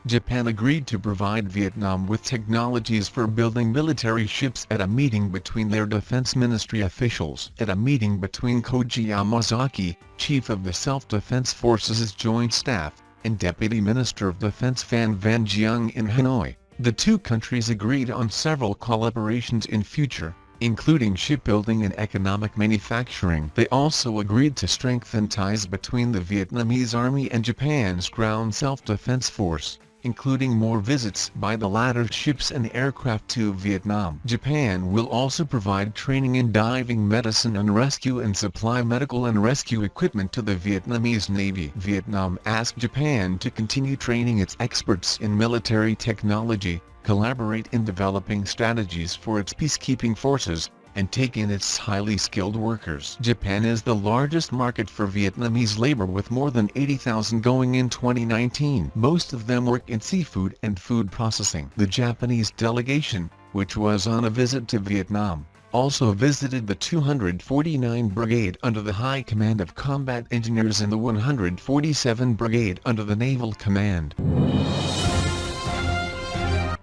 Japan agreed to provide Vietnam with technologies for building military ships at a meeting between their defense ministry officials. At a meeting between Koji Yamazaki, chief of the Self-Defense Forces Joint Staff, and Deputy Minister of Defense Phan Van Jiang in Hanoi, the two countries agreed on several collaborations in future, including shipbuilding and economic manufacturing. They also agreed to strengthen ties between the Vietnamese Army and Japan's Ground Self-Defense Force, including more visits by the latter's ships and aircraft to Vietnam. Japan will also provide training in diving, medicine and rescue, and supply medical and rescue equipment to the Vietnamese Navy. Vietnam asked Japan to continue training its experts in military technology, collaborate in developing strategies for its peacekeeping forces, and take in its highly skilled workers. Japan is the largest market for Vietnamese labor, with more than 80,000 going in 2019. Most of them work in seafood and food processing. The Japanese delegation, which was on a visit to Vietnam, also visited the 249 Brigade under the High Command of Combat Engineers and the 147 Brigade under the Naval Command.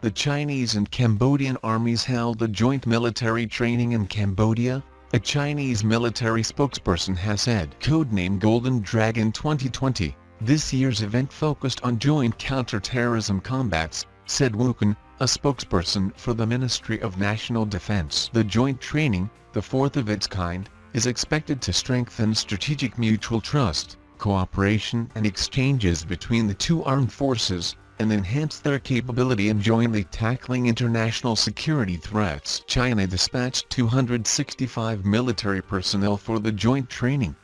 The Chinese and Cambodian armies held a joint military training in Cambodia, a Chinese military spokesperson has said. Codename Golden Dragon 2020, this year's event focused on joint counter-terrorism combats, said Wu Kun, a spokesperson for the Ministry of National Defense. The joint training, the fourth of its kind, is expected to strengthen strategic mutual trust, cooperation and exchanges between the two armed forces, and enhance their capability in jointly tackling international security threats. China dispatched 265 military personnel for the joint training.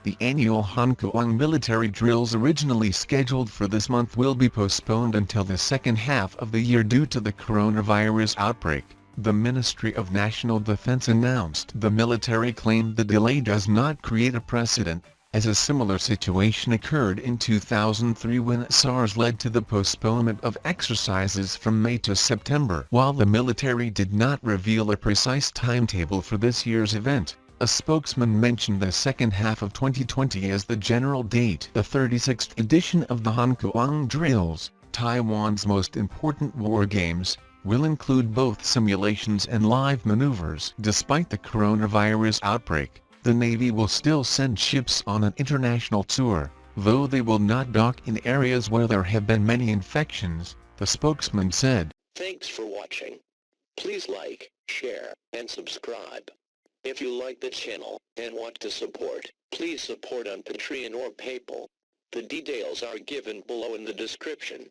The annual Han Kuang military drills, originally scheduled for this month, will be postponed until the second half of the year due to the coronavirus outbreak, the Ministry of National Defense announced. The military claimed the delay does not create a precedent, as a similar situation occurred in 2003 when SARS led to the postponement of exercises from May to September. While the military did not reveal a precise timetable for this year's event, a spokesman mentioned the second half of 2020 as the general date. The 36th edition of the Han Kuang drills, Taiwan's most important war games, will include both simulations and live maneuvers. Despite the coronavirus outbreak, the Navy will still send ships on an international tour, though they will not dock in areas where there have been many infections, the spokesman said. Thanks for watching. Please like, share, and subscribe. If you like the channel and want to support, please support on Patreon or PayPal. The details are given below in the description.